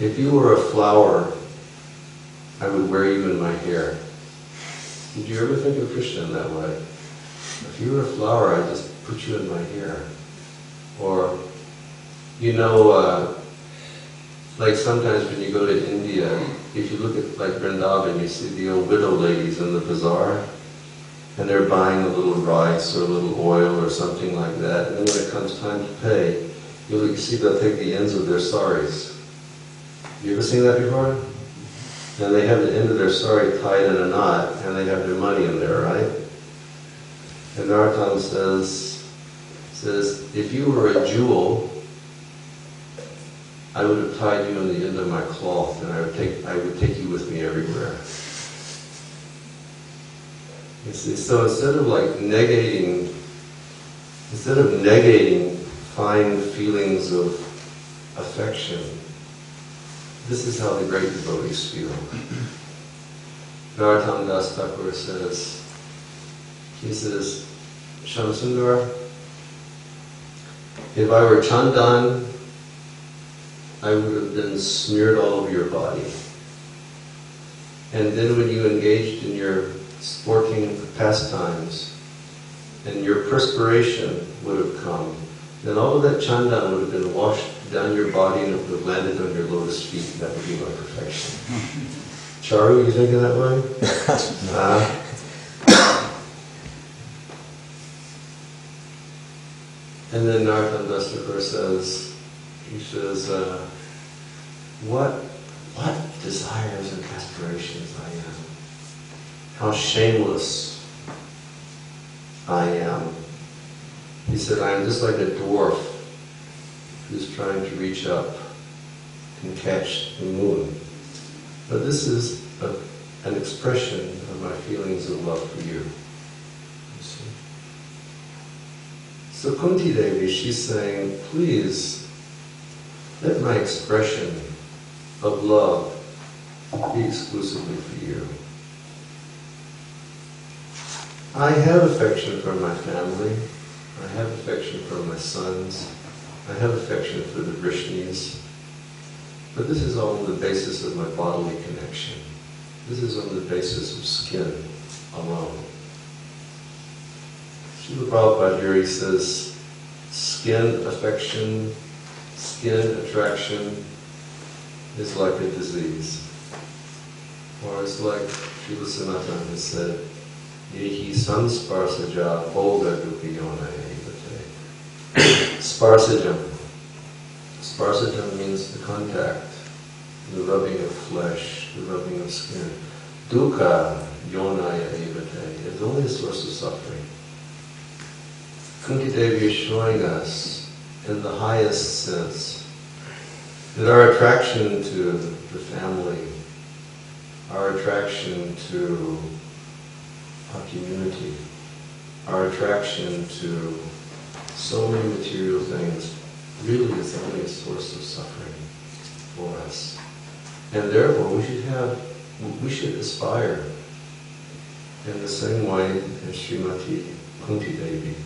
if you were a flower, I would wear you in my hair. Did you ever think of Krishna in that way? If you were a flower, I'd just put you in my hair. Or, you know, like sometimes when you go to India, if you look at like Vrindavan, you see the old widow ladies in the bazaar, and they're buying a little rice or a little oil or something like that, and then when it comes time to pay, you'll see they'll take the ends of their saris. You ever seen that before? And they have the end of their sari tied in a knot, and they have their money in there, right? And Narottam says, if you were a jewel, I would have tied you in the end of my cloth, and I would take you with me everywhere. You see, so instead of negating fine feelings of affection, this is how the great devotees feel. Narottam Das Thakur says, Shamsundar, if I were Chandan, I would have been smeared all over your body. And then when you engaged in your sporting pastimes, and your perspiration would have come, then all of that chandan would have been washed down your body and it would have landed on your lotus feet. That would be my perfection. Charu, you thinking that way? And then Narottam Das Thakur says, what desires and aspirations I am. How shameless I am. He said, I am just like a dwarf who's trying to reach up and catch the moon. But this is an expression of my feelings of love for you. You see? So Kunti Devi, she's saying, please, let my expression of love be exclusively for you. I have affection for my family, I have affection for my sons, I have affection for the Vrishnis, but this is all on the basis of my bodily connection. This is on the basis of skin alone. Srila Prabhupada here, he says, skin affection, skin attraction is like a disease. Or it's like Srila Sanatana has said, Yehi sansparsaja bhoga dukiyona evate. Sparsajam. Sparsajam means the contact, the rubbing of flesh, the rubbing of skin. Dukkha yonaya evate is only a source of suffering. Kunti Devi is showing us, in the highest sense, that our attraction to the family, our attraction to our community, our attraction to so many material things really is only a source of suffering for us. And therefore we should aspire in the same way as Srimati Kunti Devi.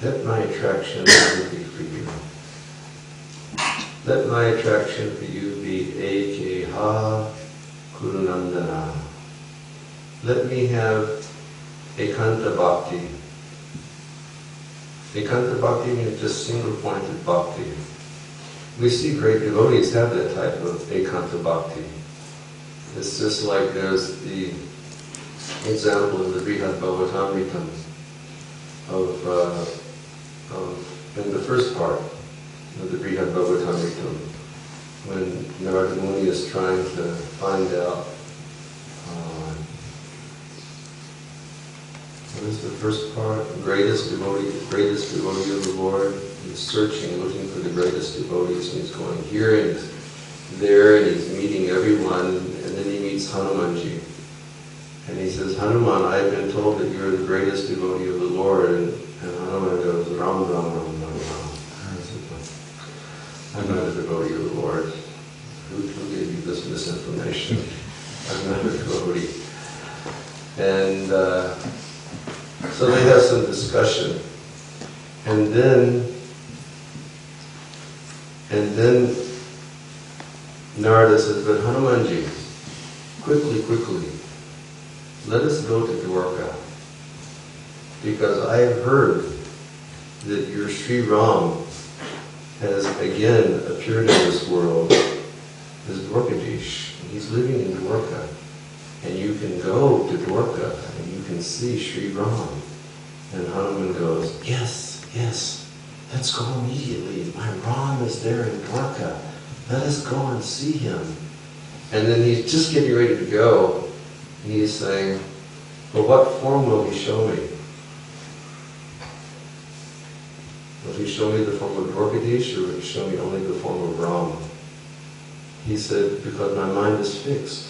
Let my attraction be for you. Let my attraction for you be Ekeha Kurunandana. Let me have Ekanta Bhakti. Ekanta Bhakti means just single-pointed Bhakti. We see great devotees have that type of Ekanta Bhakti. It's just like there's the example in the Brihad Bhagavatamritam of in the first part of the Brihad Bhagavatamritam, when Narada Muni is trying to find out what is the first part? The greatest devotee of the Lord. He's searching, looking for the greatest devotees, and he's going here and there, and he's meeting everyone, and then he meets Hanumanji. And he says, Hanuman, I've been told that you're the greatest devotee of the Lord, and Hanuman goes, Ram, Ram, Ram, Ram, Ram. I'm not a devotee of the Lord. Who gave you this misinformation? I'm not a devotee. And so they have some discussion. And then Narada says, but Hanumanji, quickly, let us go to Dwarka, because I have heard that your Sri Ram has again appeared in this world as Dwarkadish. He's living in Dwarka, and you can go to Dwarka and you can see Sri Ram. And Hanuman goes, yes, let's go immediately. My Ram is there in Dwarka. Let us go and see him. And then he's just getting ready to go. And he's saying, well, what form will he show me? Will he show me the form of Dwarkadish, or will he show me only the form of Ram? He said, because my mind is fixed.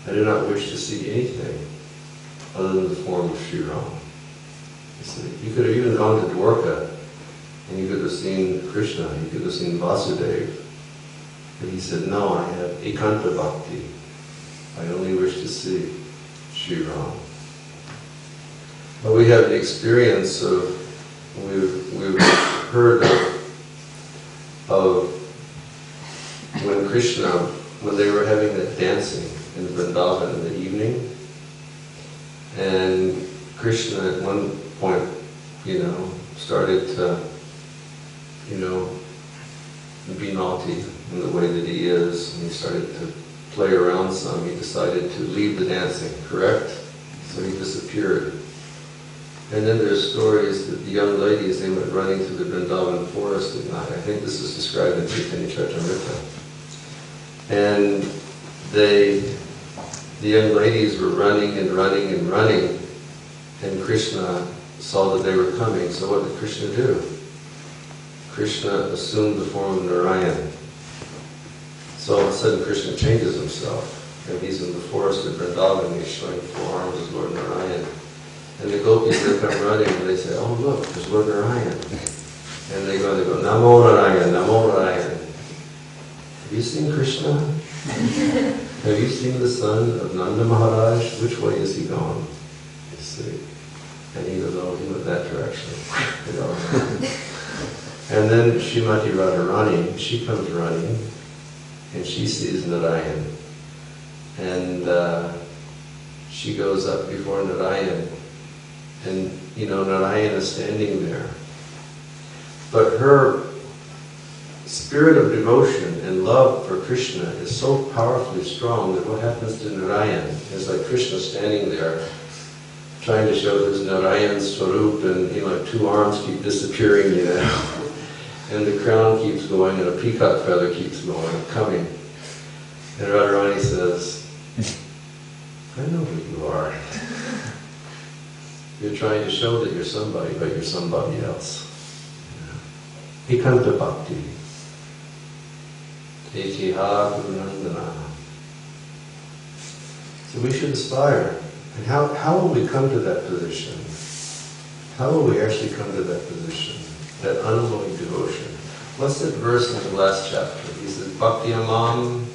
I do not wish to see anything other than the form of Sri Ram. He said, you could have even gone to Dwarka, and you could have seen Krishna, you could have seen Vasudeva. But he said, no, I have ekanta bhakti. I only wish to see Sri Ram. But we have the experience of, we've heard of when Krishna, when they were having that dancing in Vrindavan in the evening, and Krishna at one point, started to, be naughty in the way that he is, and he started to play around some. He decided to leave the dancing, correct? So he disappeared. And then there's stories that the young ladies, they went running through the Vrindavan forest at night. I think this is described in Chaitanya Charitamrita. And the young ladies were running, and Krishna saw that they were coming. So what did Krishna do? Krishna assumed the form of Narayan. So all of a sudden Krishna changes himself, and he's in the forest of Vrindavan, and he's showing 4 arms as Lord Narayan. And the gopis, they come running, and they say, oh look, there's Lord Narayan. And they go, Namo Narayan, Namo Narayan. Have you seen Krishna? Have you seen the son of Nanda Maharaj? Which way is he gone? You see. And he goes, oh, he went that direction. And then Srimati Radharani, she comes running, and she sees Narayan. And she goes up before Narayan, and Narayan is standing there. But her spirit of devotion and love for Krishna is so powerfully strong that what happens to Narayan is like Krishna standing there trying to show his Narayan Swarup, and 2 arms keep disappearing, and the crown keeps going, and a peacock feather keeps going, coming. And Radharani says, I know who you are. You're trying to show that you're somebody, but you're somebody else. Ekanta bhakti. Etiha Gurunandana. So we should aspire. And how will we come to that position? How will we actually come to that position? That unholy devotion. What's that verse in the last chapter? He says, Bhakti amam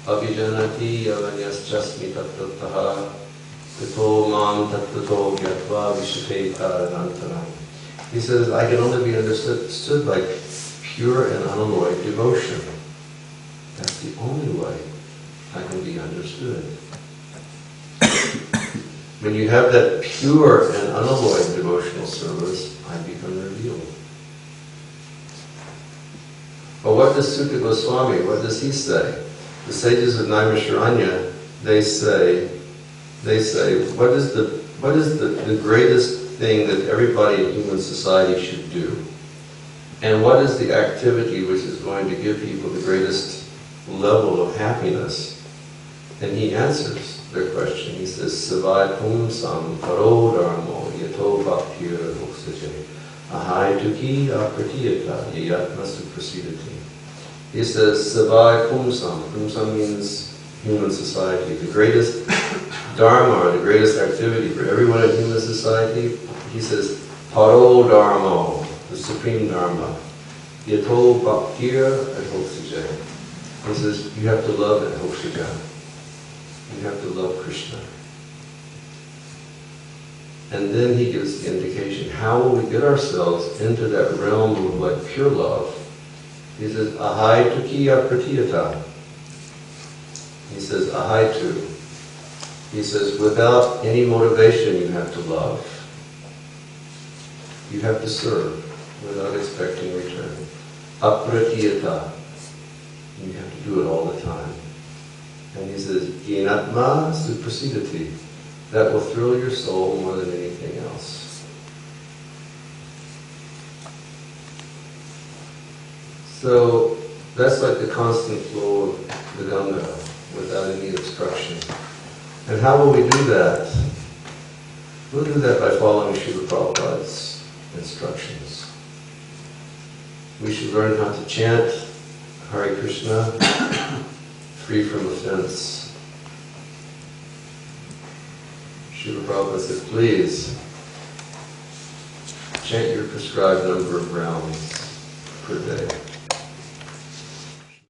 abhijanati avanyaschasmi tattataha tato mam tattato gyatva vishate taranantanam. He says, I can only be understood by pure and unalloyed devotion. That's the only way I can be understood. When you have that pure and unalloyed devotional service, I become revealed. But what does Sutta Goswami, what does he say? The sages of Naimisharanya, they say, what is the greatest thing that everybody in human society should do? And what is the activity which is going to give people the greatest level of happiness? And he answers their question. He says, Savai pumsam karo dharmo yato bhaktir muksaje ahai tuki apratiyata yayatmasu prasidati. He says, Savai pumsam. Pumsam means human society. The greatest dharma, or the greatest activity for everyone in human society, he says, paro dharmo, the supreme dharma. Yato bhaktir adhoksaje. He says, you have to love adhoksaja. You have to love Krishna. And then he gives the indication, how will we get ourselves into that realm of like pure love? He says, ahai tukiya pratiyata. He says, ahai tu. He says, without any motivation you have to love. You have to serve without expecting return. Apratiyata. You have to do it all the time. And he says, yenatma suprasidati. That will thrill your soul more than anything else. So that's like the constant flow of the Ganga without any obstruction. And how will we do that? We'll do that by following Srila Prabhupada's instructions. We should learn how to chant Hare Krishna free from offense. Srila Prabhupada said, please chant your prescribed number of rounds per day.